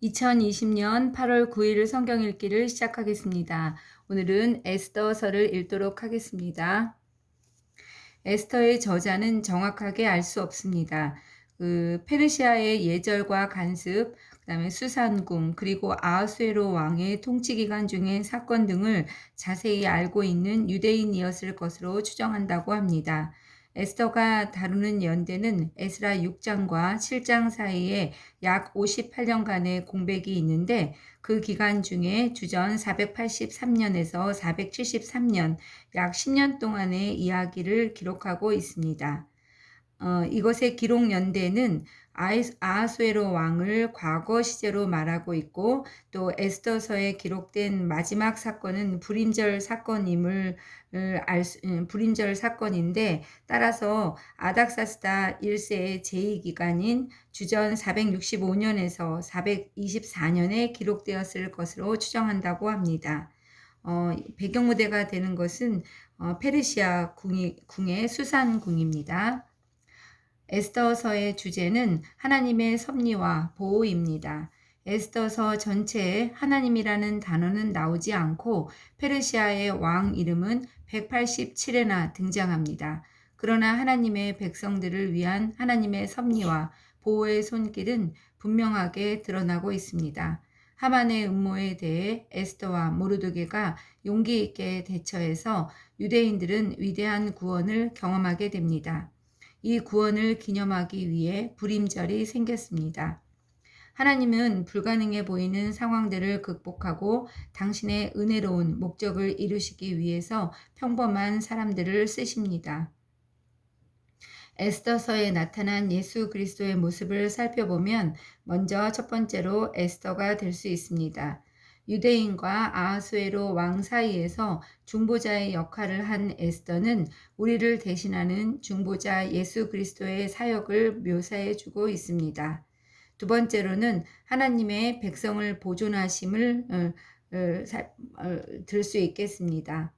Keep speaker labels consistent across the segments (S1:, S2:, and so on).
S1: 2020년 8월 9일 성경 읽기를 시작하겠습니다. 오늘은 에스더서를 읽도록 하겠습니다. 에스더의 저자는 정확하게 알 수 없습니다. 페르시아의 예절과 간습, 그다음에 수산궁, 그리고 아하수에로 왕의 통치 기간 중의 사건 등을 자세히 알고 있는 유대인이었을 것으로 추정한다고 합니다. 에스더가 다루는 연대는 에스라 6장과 7장 사이에 약 58년간의 공백이 있는데 그 기간 중에 주전 483년에서 473년, 약 10년 동안의 이야기를 기록하고 있습니다. 이것의 기록 연대는 아하수에로 왕을 과거 시제로 말하고 있고, 또 에스더서에 기록된 마지막 사건은 불임절 사건인데, 따라서 아닥사스다 1세의 제2기간인 주전 465년에서 424년에 기록되었을 것으로 추정한다고 합니다. 배경무대가 되는 것은 페르시아 궁의 수산궁입니다. 에스더서의 주제는 하나님의 섭리와 보호입니다. 에스더서 전체에 하나님이라는 단어는 나오지 않고 페르시아의 왕 이름은 187회나 등장합니다. 그러나 하나님의 백성들을 위한 하나님의 섭리와 보호의 손길은 분명하게 드러나고 있습니다. 하만의 음모에 대해 에스더와 모르드게가 용기 있게 대처해서 유대인들은 위대한 구원을 경험하게 됩니다. 이 구원을 기념하기 위해 불임절이 생겼습니다. 하나님은 불가능해 보이는 상황들을 극복하고 당신의 은혜로운 목적을 이루시기 위해서 평범한 사람들을 쓰십니다. 에스더서에 나타난 예수 그리스도의 모습을 살펴보면 먼저 첫 번째로 에스더가 될 수 있습니다. 유대인과 아하수에로 왕 사이에서 중보자의 역할을 한 에스더는 우리를 대신하는 중보자 예수 그리스도의 사역을 묘사해 주고 있습니다. 두 번째로는 하나님의 백성을 보존하심을 들 수 있겠습니다.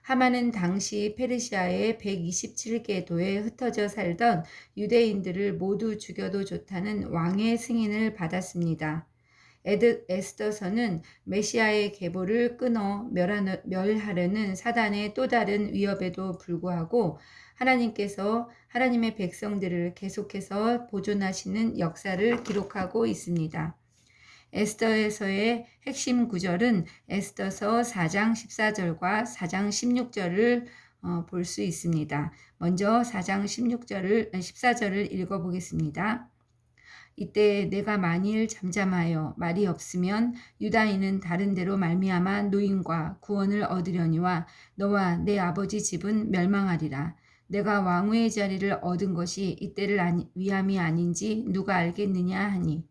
S1: 하만은 당시 페르시아의 127개도에 흩어져 살던 유대인들을 모두 죽여도 좋다는 왕의 승인을 받았습니다. 에스더서는 메시아의 계보를 끊어 멸하려는 사단의 또 다른 위협에도 불구하고 하나님께서 하나님의 백성들을 계속해서 보존하시는 역사를 기록하고 있습니다. 에스더에서의 핵심 구절은 에스더서 4장 14절과 4장 16절을 볼 수 있습니다. 먼저 4장 14절을 읽어보겠습니다. 이때 내가 만일 잠잠하여 말이 없으면 유다인은 다른 데로 말미암아 노임과 구원을 얻으려니와 너와 내 아버지 집은 멸망하리라. 내가 왕후의 자리를 얻은 것이 이때를 위함이 아닌지 누가 알겠느냐 하니.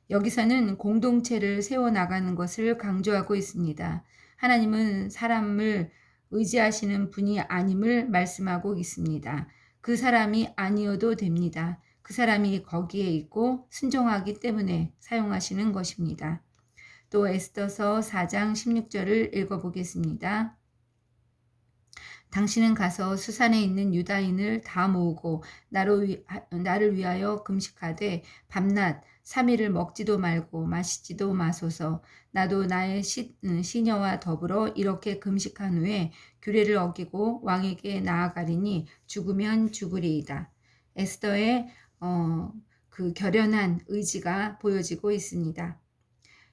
S1: 여기서는 공동체를 세워나가는 것을 강조하고 있습니다. 하나님은 사람을 의지하시는 분이 아님을 말씀하고 있습니다. 그 사람이 아니어도 됩니다. 그 사람이 거기에 있고 순종하기 때문에 사용하시는 것입니다. 또 에스더서 4장 16절을 읽어보겠습니다. 당신은 가서 수산에 있는 유다인을 다 모으고 나를 위하여 금식하되 밤낮 3일을 먹지도 말고 마시지도 마소서. 나도 나의 시녀와 더불어 이렇게 금식한 후에 규례를 어기고 왕에게 나아가리니 죽으면 죽으리이다. 에스더의 그 결연한 의지가 보여지고 있습니다.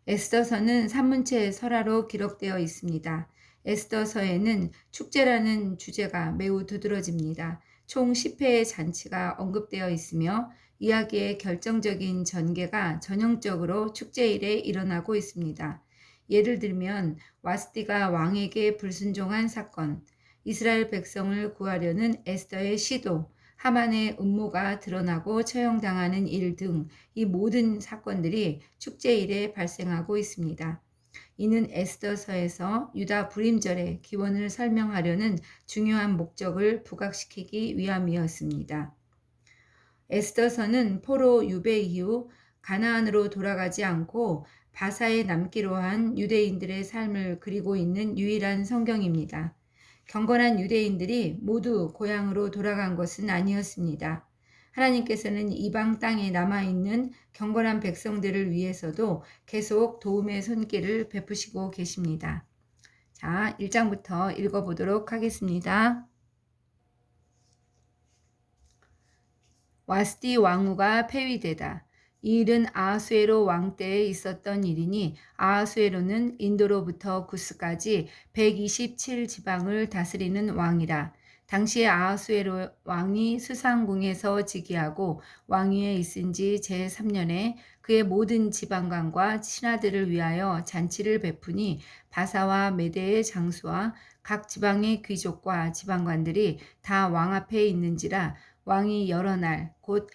S1: 에스더서는 산문체 설화로 기록되어 있습니다. 에스더서에는 축제라는 주제가 매우 두드러집니다. 총 10회의 잔치가 언급되어 있으며 이야기의 결정적인 전개가 전형적으로 축제일에 일어나고 있습니다. 예를 들면 와스티가 왕에게 불순종한 사건, 이스라엘 백성을 구하려는 에스더의 시도, 하만의 음모가 드러나고 처형당하는 일 등 이 모든 사건들이 축제일에 발생하고 있습니다. 이는 에스더서에서 유다 불임절의 기원을 설명하려는 중요한 목적을 부각시키기 위함이었습니다. 에스더서는 포로 유배 이후 가나안으로 돌아가지 않고 바사에 남기로 한 유대인들의 삶을 그리고 있는 유일한 성경입니다. 경건한 유대인들이 모두 고향으로 돌아간 것은 아니었습니다. 하나님께서는 이방 땅에 남아있는 경건한 백성들을 위해서도 계속 도움의 손길을 베푸시고 계십니다. 자, 1장부터 읽어보도록 하겠습니다. 와스디 왕후가 폐위되다. 이 일은 아하수에로 왕 때에 있었던 일이니 아하수에로는 인도로부터 구스까지 127지방을 다스리는 왕이라. 당시에 아하수에로 왕이 수상궁에서 즉위하고 왕위에 있은 지 제3년에 그의 모든 지방관과 신하들을 위하여 잔치를 베푸니 바사와 메대의 장수와 각 지방의 귀족과 지방관들이 다 왕 앞에 있는지라. 왕이 여러 날 곧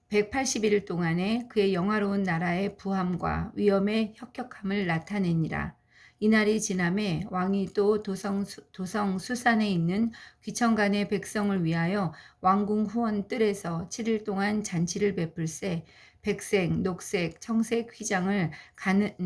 S1: 180일 동안에 그의 영화로운 나라의 부함과 위엄의 혁혁함을 나타내니라. 이날이 지남에 왕이 또 도성 수산에 있는 귀천간의 백성을 위하여 왕궁 후원 뜰에서 7일 동안 잔치를 베풀세 백색, 녹색, 청색 휘장을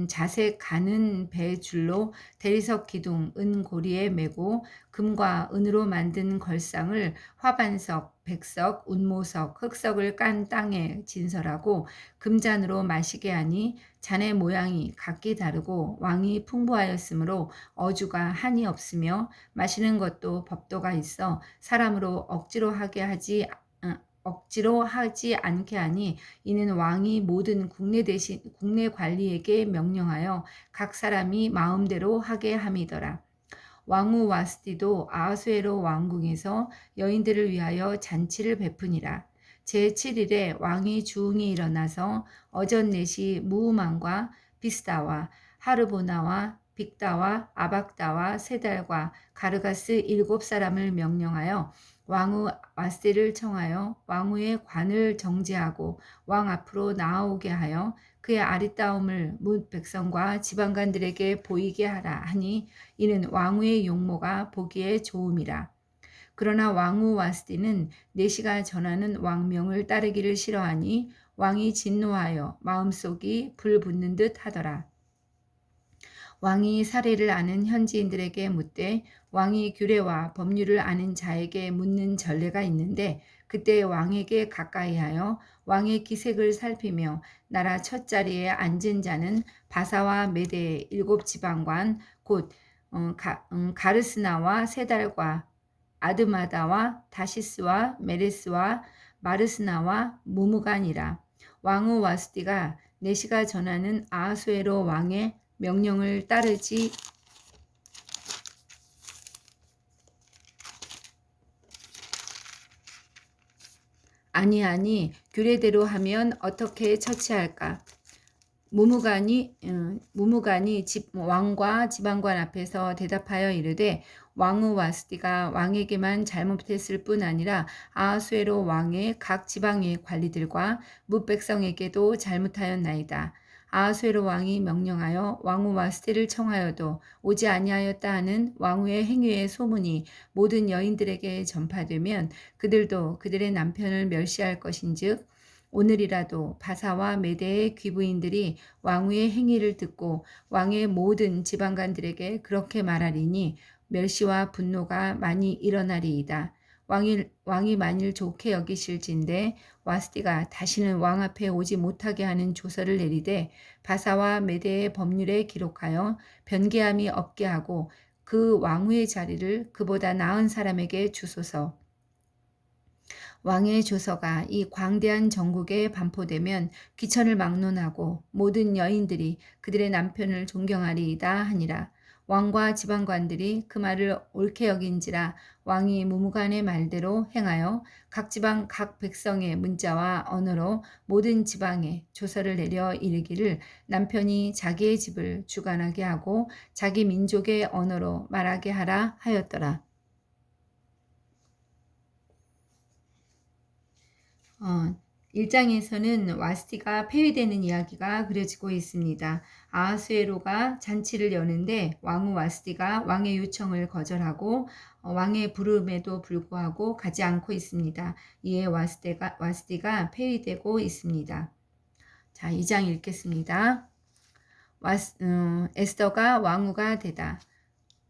S1: 자색 가는 배 줄로 대리석 기둥 은고리에 메고 금과 은으로 만든 걸상을 화반석, 백석, 운모석, 흑석을 깐 땅에 진설하고 금잔으로 마시게 하니 잔의 모양이 각기 다르고 왕이 풍부하였으므로 어주가 한이 없으며 마시는 것도 법도가 있어 사람으로 억지로 하지 않게 하니 이는 왕이 모든 국내 관리에게 명령하여 각 사람이 마음대로 하게 함이더라. 왕후 와스디도 아하수에로 왕궁에서 여인들을 위하여 잔치를 베푸니라. 제7일에 왕이 주웅이 일어나서 어전넷이 무우만과 비스다와 하르보나와 빅다와 아박다와 세달과 가르가스 7사람을 명령하여 왕후 와스디를 청하여 왕후의 관을 정지하고 왕 앞으로 나아오게 하여 그의 아리따움을 뭇 백성과 지방관들에게 보이게 하라 하니 이는 왕후의 용모가 보기에 좋음이라. 그러나 왕후 와스디는 내시가 전하는 왕명을 따르기를 싫어하니 왕이 진노하여 마음속이 불붙는 듯 하더라. 왕이 사례를 아는 현지인들에게 묻되 왕이 규례와 법률을 아는 자에게 묻는 전례가 있는데 그때 왕에게 가까이하여 왕의 기색을 살피며 나라 첫 자리에 앉은 자는 바사와 메대의 7지방관 곧 가르스나와 세달과 아드마다와 다시스와 메레스와 마르스나와 무무간이라. 왕후 와스디가 내시가 전하는 아하수에로 왕의 명령을 따르지 아니하니 규례대로 하면 어떻게 처치할까? 무무간이 왕과 지방관 앞에서 대답하여 이르되 왕후 와스디가 왕에게만 잘못했을 뿐 아니라 아하수에로 왕의 각 지방의 관리들과 뭇백성에게도 잘못하였나이다. 아하수에로 왕이 명령하여 왕후 와스디를 청하여도 오지 아니하였다 하는 왕후의 행위의 소문이 모든 여인들에게 전파되면 그들도 그들의 남편을 멸시할 것인즉 오늘이라도 바사와 메대의 귀부인들이 왕후의 행위를 듣고 왕의 모든 지방관들에게 그렇게 말하리니 멸시와 분노가 많이 일어나리이다. 왕이 만일 좋게 여기실진데 와스디가 다시는 왕 앞에 오지 못하게 하는 조서를 내리되 바사와 메대의 법률에 기록하여 변개함이 없게 하고 그 왕후의 자리를 그보다 나은 사람에게 주소서. 왕의 조서가 이 광대한 전국에 반포되면 귀천을 막론하고 모든 여인들이 그들의 남편을 존경하리이다 하니라. 왕과 지방관들이 그 말을 옳게 여긴지라 왕이 무무간의 말대로 행하여 각 지방 각 백성의 문자와 언어로 모든 지방에 조서를 내려 이르기를 남편이 자기의 집을 주관하게 하고 자기 민족의 언어로 말하게 하라 하였더라. 1장에서는 와스디가 폐위되는 이야기가 그려지고 있습니다. 아하수에로가 잔치를 여는데 왕후 와스디가 왕의 요청을 거절하고 왕의 부름에도 불구하고 가지 않고 있습니다. 이에 와스디가 폐위되고 있습니다. 자, 2장 읽겠습니다. 에스더가 왕후가 되다.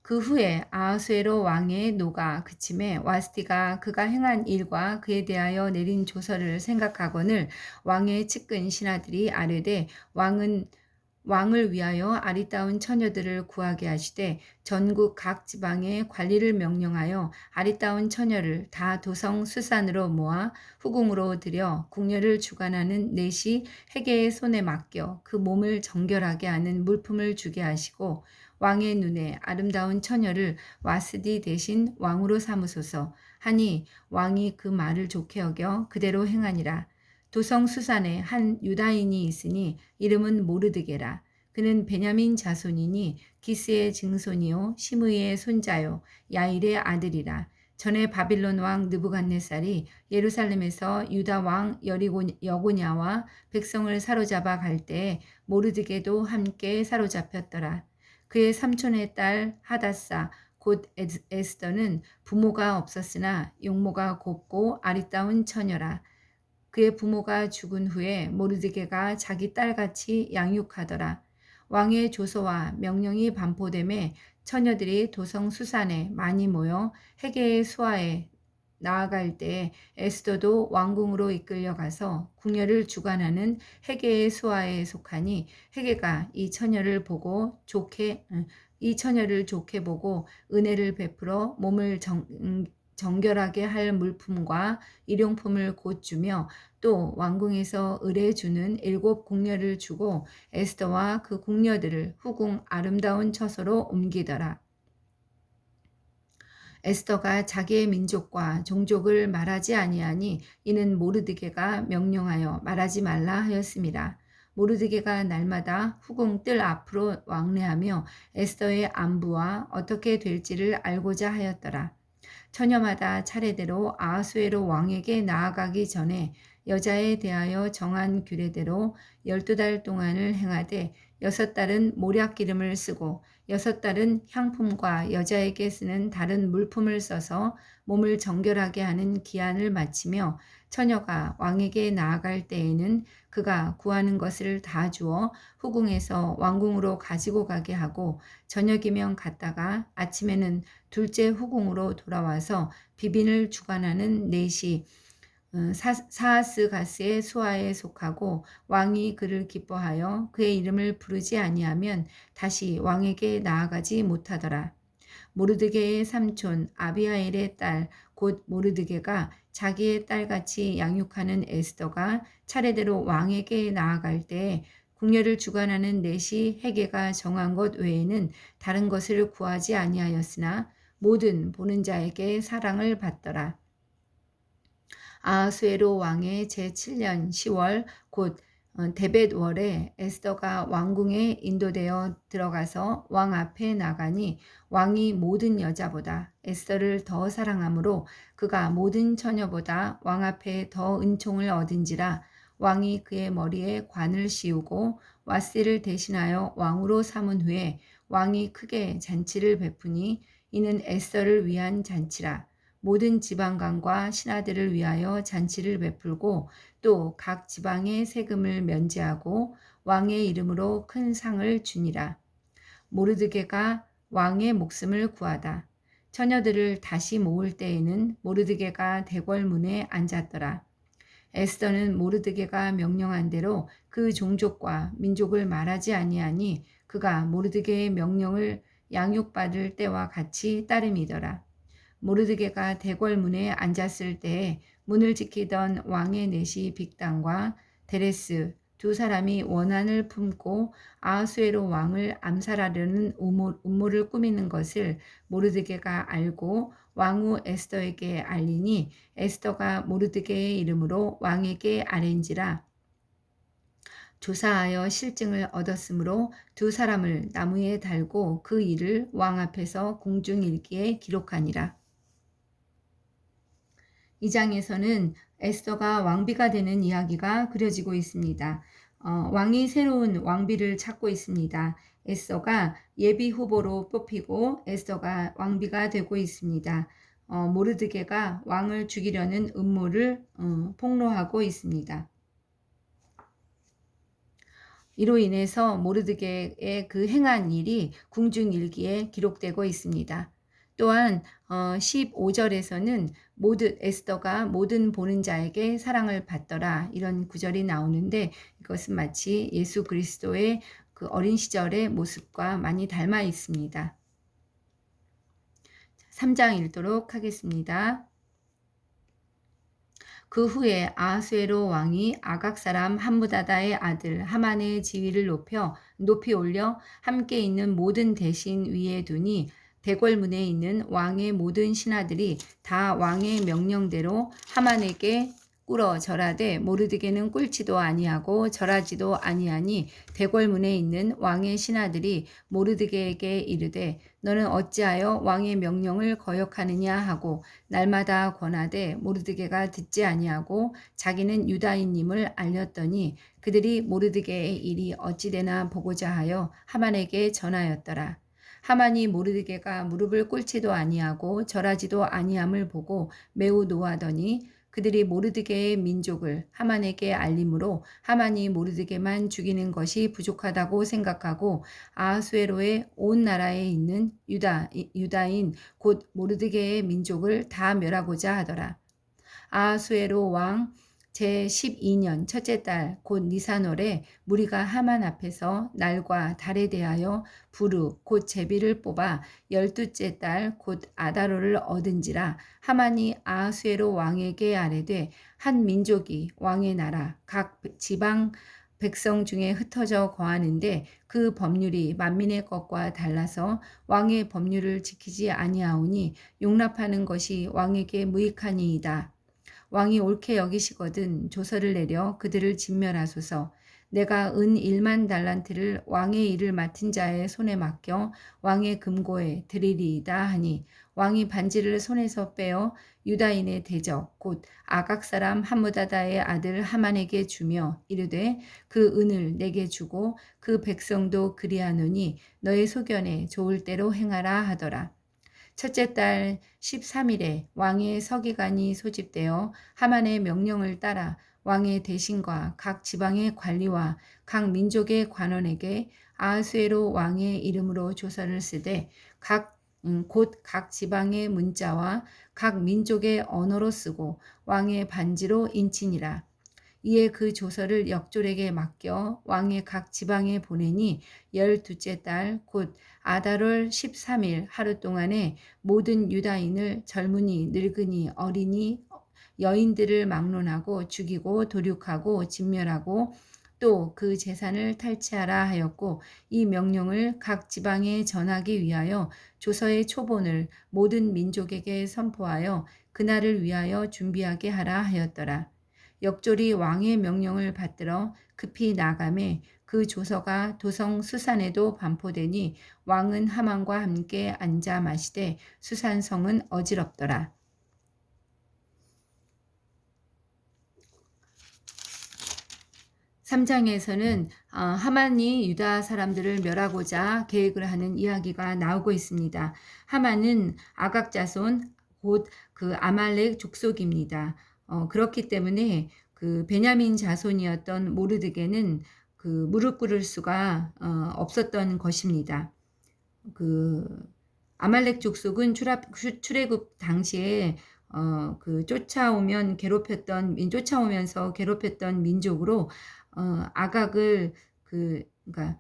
S1: 그 후에 아하수에로 왕의 노가 그침에 와스티가 그가 행한 일과 그에 대하여 내린 조서를 생각하거늘 왕의 측근 신하들이 아뢰되 왕을 위하여 아리따운 처녀들을 구하게 하시되 전국 각 지방의 관리를 명령하여 아리따운 처녀를 다 도성 수산으로 모아 후궁으로 들여 궁녀를 주관하는 넷이 해계의 손에 맡겨 그 몸을 정결하게 하는 물품을 주게 하시고 왕의 눈에 아름다운 처녀를 와스디 대신 왕으로 삼으소서 하니 왕이 그 말을 좋게 여겨 그대로 행하니라. 도성 수산에 한 유다인이 있으니 이름은 모르드게라. 그는 베냐민 자손이니 기스의 증손이요 시므이의 손자요 야일의 아들이라. 전에 바빌론 왕 느부갓네살이 예루살렘에서 유다 왕 여고냐와 백성을 사로잡아 갈 때에 모르드게도 함께 사로잡혔더라. 그의 삼촌의 딸 하다사 곧 에스더는 부모가 없었으나 용모가 곱고 아리따운 처녀라. 그의 부모가 죽은 후에 모르드게가 자기 딸같이 양육하더라. 왕의 조서와 명령이 반포됨에 처녀들이 도성 수산에 많이 모여 해계의 수하에 나아갈 때 에스더도 왕궁으로 이끌려가서 궁녀를 주관하는 해계의 수하에 속하니 해계가 이 처녀를 좋게 보고 은혜를 베풀어 몸을 정결하게 할 물품과 일용품을 곧 주며 또 왕궁에서 의뢰 주는 7 궁녀를 주고 에스더와 그 궁녀들을 후궁 아름다운 처소로 옮기더라. 에스더가 자기의 민족과 종족을 말하지 아니하니 이는 모르드게가 명령하여 말하지 말라 하였습니다. 모르드게가 날마다 후궁 뜰 앞으로 왕래하며 에스더의 안부와 어떻게 될지를 알고자 하였더라. 처녀마다 차례대로 아하수에로 왕에게 나아가기 전에 여자에 대하여 정한 규례대로 12달 동안을 행하되 6달은 모략기름을 쓰고 6달은 향품과 여자에게 쓰는 다른 물품을 써서 몸을 정결하게 하는 기한을 마치며 처녀가 왕에게 나아갈 때에는 그가 구하는 것을 다 주어 후궁에서 왕궁으로 가지고 가게 하고 저녁이면 갔다가 아침에는 둘째 후궁으로 돌아와서 비빈을 주관하는 넷이 사하스가스의 수하에 속하고 왕이 그를 기뻐하여 그의 이름을 부르지 아니하면 다시 왕에게 나아가지 못하더라. 모르드게의 삼촌 아비하일의 딸 곧 모르드게가 자기의 딸같이 양육하는 에스더가 차례대로 왕에게 나아갈 때에 궁녀를 주관하는 넷이 해계가 정한 것 외에는 다른 것을 구하지 아니하였으나 모든 보는 자에게 사랑을 받더라. 아하수에로 왕의 제7년 10월 곧 데벳월에 에스더가 왕궁에 인도되어 들어가서 왕 앞에 나가니 왕이 모든 여자보다 에스더를 더 사랑하므로 그가 모든 처녀보다 왕 앞에 더 은총을 얻은지라. 왕이 그의 머리에 관을 씌우고 왓세를 대신하여 왕으로 삼은 후에 왕이 크게 잔치를 베푸니 이는 에스더를 위한 잔치라. 모든 지방관과 신하들을 위하여 잔치를 베풀고 또 각 지방의 세금을 면제하고 왕의 이름으로 큰 상을 주니라. 모르드게가 왕의 목숨을 구하다. 처녀들을 다시 모을 때에는 모르드게가 대궐문에 앉았더라. 에스더는 모르드게가 명령한 대로 그 종족과 민족을 말하지 아니하니 그가 모르드게의 명령을 양육받을 때와 같이 따름이더라. 모르드게가 대궐문에 앉았을 때에 문을 지키던 왕의 넷이 빅단과 데레스 두 사람이 원한을 품고 아하수에로 왕을 암살하려는 음모를 꾸미는 것을 모르드게가 알고 왕후 에스더에게 알리니 에스더가 모르드게의 이름으로 왕에게 아뢰인지라. 조사하여 실증을 얻었으므로 두 사람을 나무에 달고 그 일을 왕 앞에서 공중일기에 기록하니라. 이 장에서는 에스더가 왕비가 되는 이야기가 그려지고 있습니다. 왕이 새로운 왕비를 찾고 있습니다. 에스더가 예비 후보로 뽑히고 에스더가 왕비가 되고 있습니다. 모르드게가 왕을 죽이려는 음모를 폭로하고 있습니다. 이로 인해서 모르드게의 그 행한 일이 궁중일기에 기록되고 있습니다. 또한 15절에서는 에스더가 모든 보는 자에게 사랑을 받더라 이런 구절이 나오는데, 이것은 마치 예수 그리스도의 그 어린 시절의 모습과 많이 닮아 있습니다. 3장 읽도록 하겠습니다. 그 후에 아하수에로 왕이 아각 사람 함무다다의 아들 하만의 지위를 높이 올려 함께 있는 모든 대신 위에 두니, 대궐문에 있는 왕의 모든 신하들이 다 왕의 명령대로 하만에게 꿇어 절하되 모르드게는 꿇지도 아니하고 절하지도 아니하니, 대궐문에 있는 왕의 신하들이 모르드게에게 이르되 너는 어찌하여 왕의 명령을 거역하느냐 하고 날마다 권하되 모르드게가 듣지 아니하고 자기는 유다인임을 알렸더니, 그들이 모르드게의 일이 어찌되나 보고자 하여 하만에게 전하였더라. 하만이 모르드게가 무릎을 꿇지도 아니하고 절하지도 아니함을 보고 매우 노하더니, 그들이 모르드게의 민족을 하만에게 알림으로 하만이 모르드게만 죽이는 것이 부족하다고 생각하고 아하수에로의 온 나라에 있는 유다인 곧 모르드게의 민족을 다 멸하고자 하더라. 아하수에로 왕 제12년 첫째 달 곧 니산월에 무리가 하만 앞에서 날과 달에 대하여 부르 곧 제비를 뽑아 12째 달 곧 아다로를 얻은지라. 하만이 아하수에로 왕에게 아뢰되 한 민족이 왕의 나라 각 지방 백성 중에 흩어져 거하는데 그 법률이 만민의 것과 달라서 왕의 법률을 지키지 아니하오니 용납하는 것이 왕에게 무익하니이다. 왕이 옳게 여기시거든 조서를 내려 그들을 진멸하소서. 내가 은 1만 달란트를 왕의 일을 맡은 자의 손에 맡겨 왕의 금고에 드리리이다 하니, 왕이 반지를 손에서 빼어 유다인의 대적 곧 아각 사람 함무다다의 아들 하만에게 주며 이르되 그 은을 내게 주고 그 백성도 그리하노니 너의 소견에 좋을 대로 행하라 하더라. 첫째 달 13일에 왕의 서기관이 소집되어 하만의 명령을 따라 왕의 대신과 각 지방의 관리와 각 민족의 관원에게 아하수에로 왕의 이름으로 조서를 쓰되 곧 각 지방의 문자와 각 민족의 언어로 쓰고 왕의 반지로 인치니라. 이에 그 조서를 역졸에게 맡겨 왕의 각 지방에 보내니 12째 달 곧 아달월 13일 하루 동안에 모든 유다인을 젊은이 늙은이 어린이 여인들을 막론하고 죽이고 도륙하고 진멸하고 또 그 재산을 탈취하라 하였고, 이 명령을 각 지방에 전하기 위하여 조서의 초본을 모든 민족에게 선포하여 그날을 위하여 준비하게 하라 하였더라. 역졸이 왕의 명령을 받들어 급히 나가매 그 조서가 도성 수산에도 반포되니 왕은 하만과 함께 앉아 마시되 수산성은 어지럽더라. 3장에서는 하만이 유다 사람들을 멸하고자 계획을 하는 이야기가 나오고 있습니다. 하만은 아각 자손 곧 그 아말렉 족속입니다. 그렇기 때문에 그 베냐민 자손이었던 모르드게는 그 무릎 꿇을 수가 없었던 것입니다. 그 아말렉 족속은 출애굽 당시에 쫓아오면서 괴롭혔던 민족으로 아각을 그러니까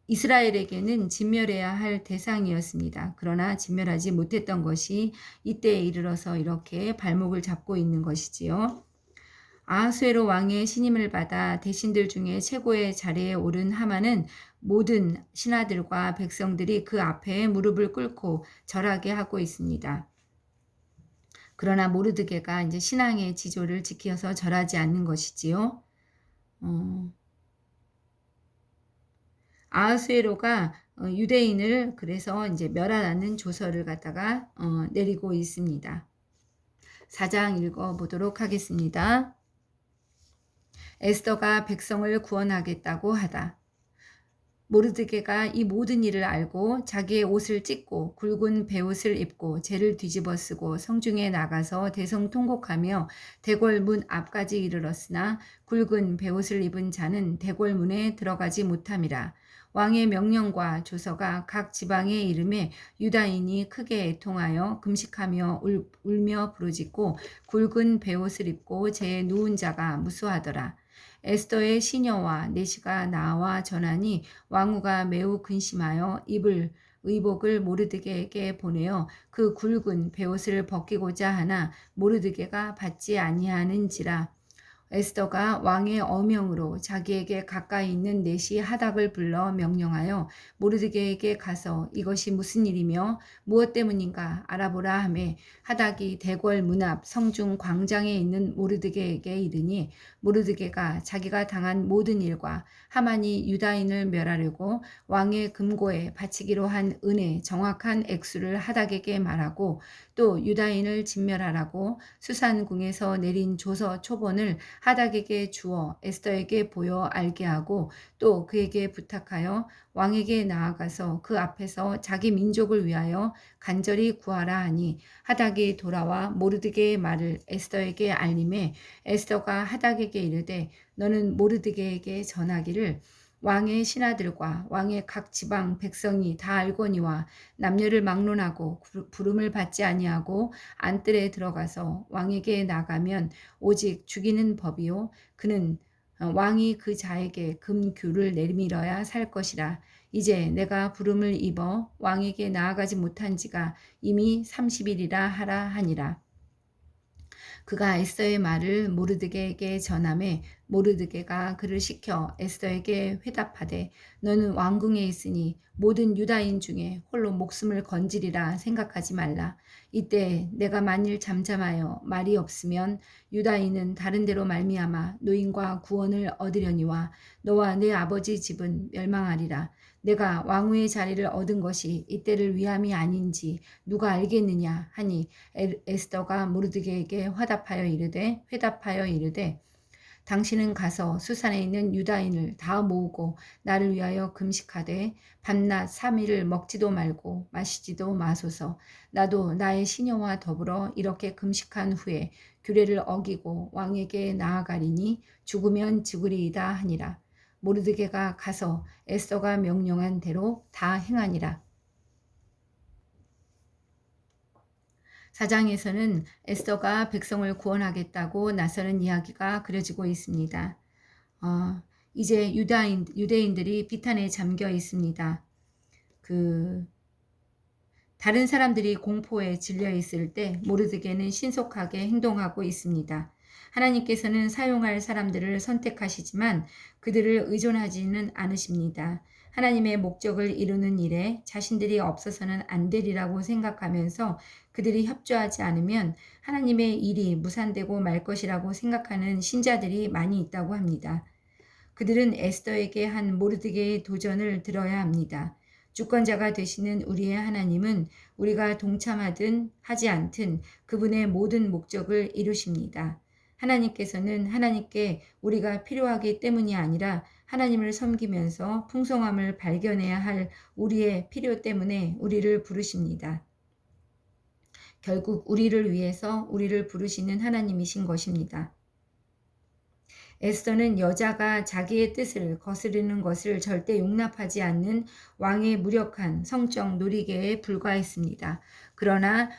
S1: 이스라엘에게는 진멸해야 할 대상이었습니다. 그러나 진멸하지 못했던 것이 이때에 이르러서 이렇게 발목을 잡고 있는 것이지요. 아하수에로 왕의 신임을 받아 대신들 중에 최고의 자리에 오른 하만은 모든 신하들과 백성들이 그 앞에 무릎을 꿇고 절하게 하고 있습니다. 그러나 모르드게가 이제 신앙의 지조를 지켜서 절하지 않는 것이지요. 아하수에로가 유대인을 그래서 이제 멸하라는 조서를 갖다가 내리고 있습니다. 4장 읽어보도록 하겠습니다. 에스더가 백성을 구원하겠다고 하다. 모르드게가 이 모든 일을 알고 자기의 옷을 찢고 굵은 베옷을 입고 재를 뒤집어 쓰고 성중에 나가서 대성통곡하며 대궐문 앞까지 이르렀으나 굵은 베옷을 입은 자는 대궐문에 들어가지 못함이라. 왕의 명령과 조서가 각 지방에 이름에 유다인이 크게 애통하여 금식하며 울며 부르짖고 굵은 베옷을 입고 재에 누운 자가 무수하더라. 에스더의 시녀와 내시가 나와 전하니 왕후가 매우 근심하여 입을 의복을 모르드게에게 보내어 그 굵은 베옷을 벗기고자 하나 모르드게가 받지 아니하는지라. 에스더가 왕의 어명으로 자기에게 가까이 있는 내시 하닥을 불러 명령하여 모르드게에게 가서 이것이 무슨 일이며 무엇 때문인가 알아보라 하매 하닥이 대궐 문 앞 성중 광장에 있는 모르드게에게 이르니 모르드게가 자기가 당한 모든 일과 하만이 유다인을 멸하려고 왕의 금고에 바치기로 한 은의 정확한 액수를 하닥에게 말하고 또 유다인을 진멸하라고 수산궁에서 내린 조서 초본을 하닥에게 주어 에스더에게 보여 알게 하고 또 그에게 부탁하여 왕에게 나아가서 그 앞에서 자기 민족을 위하여 간절히 구하라 하니 하닥이 돌아와 모르드게의 말을 에스더에게 알림해 에스더가 하닥에게 이르되 너는 모르드게에게 전하기를 왕의 신하들과 왕의 각 지방 백성이 다 알거니와 남녀를 막론하고 부름을 받지 아니하고 안뜰에 들어가서 왕에게 나가면 오직 죽이는 법이요 그는 왕이 그 자에게 금규를 내밀어야 살 것이라. 이제 내가 부름을 입어 왕에게 나아가지 못한 지가 이미 30일이라 하라 하니라. 그가 에스더의 말을 모르드게에게 전하매 모르드게가 그를 시켜 에스더에게 회답하되 너는 왕궁에 있으니 모든 유다인 중에 홀로 목숨을 건지리라 생각하지 말라. 이때 내가 만일 잠잠하여 말이 없으면 유다인은 다른 데로 말미암아 노인과 구원을 얻으려니와 너와 내 아버지 집은 멸망하리라. 내가 왕후의 자리를 얻은 것이 이때를 위함이 아닌지 누가 알겠느냐 하니 에스더가 모르드게에게 회답하여 이르되 당신은 가서 수산에 있는 유다인을 다 모으고 나를 위하여 금식하되 밤낮 3일을 먹지도 말고 마시지도 마소서. 나도 나의 시녀와 더불어 이렇게 금식한 후에 규례를 어기고 왕에게 나아가리니 죽으면 죽으리이다 하니라. 모르드게가 가서 에스더가 명령한 대로 다 행하니라. 4장에서는 에스더가 백성을 구원하겠다고 나서는 이야기가 그려지고 있습니다. 이제 유대인들이 비탄에 잠겨 있습니다. 다른 사람들이 공포에 질려 있을 때 모르드게는 신속하게 행동하고 있습니다. 하나님께서는 사용할 사람들을 선택하시지만 그들을 의존하지는 않으십니다. 하나님의 목적을 이루는 일에 자신들이 없어서는 안 되리라고 생각하면서 그들이 협조하지 않으면 하나님의 일이 무산되고 말 것이라고 생각하는 신자들이 많이 있다고 합니다. 그들은 에스더에게 한 모르드게의 도전을 들어야 합니다. 주권자가 되시는 우리의 하나님은 우리가 동참하든 하지 않든 그분의 모든 목적을 이루십니다. 하나님께서는 하나님께 우리가 필요하기 때문이 아니라 하나님을 섬기면서 풍성함을 발견해야 할 우리의 필요 때문에 우리를 부르십니다. 결국 우리를 위해서 우리를 부르시는 하나님이신 것입니다. 에스더는 여자가 자기의 뜻을 거스르는 것을 절대 용납하지 않는 왕의 무력한 성적 놀이개에 불과했습니다. 그러나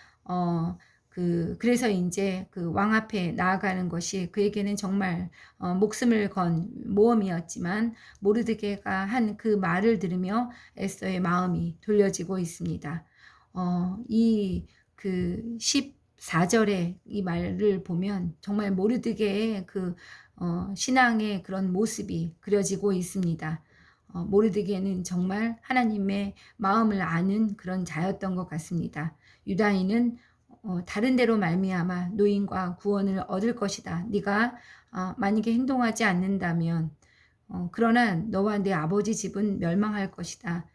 S1: 그래서 이제 그 왕 앞에 나아가는 것이 그에게는 정말 목숨을 건 모험이었지만 모르드게가 한 그 말을 들으며 에스더의 마음이 돌려지고 있습니다. 이 14절의 이 말을 보면 정말 모르드게의 신앙의 그런 모습이 그려지고 있습니다. 모르드게는 정말 하나님의 마음을 아는 그런 자였던 것 같습니다. 유다인은 다른 데로 말미암아 노인과 구원을 얻을 것이다. 네가 만약에 행동하지 않는다면 그러나 너와 내 아버지 집은 멸망할 것이다.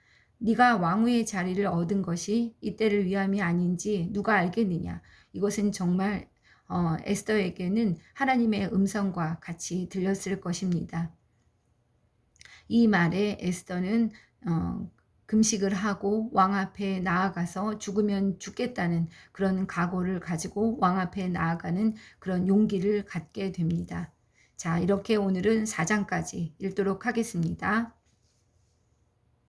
S1: 네가 왕후의 자리를 얻은 것이 이때를 위함이 아닌지 누가 알겠느냐. 이것은 정말 에스더에게는 하나님의 음성과 같이 들렸을 것입니다. 이 말에 에스더는 금식을 하고 왕 앞에 나아가서 죽으면 죽겠다는 그런 각오를 가지고 왕 앞에 나아가는 그런 용기를 갖게 됩니다. 자, 이렇게 오늘은 4장까지 읽도록 하겠습니다.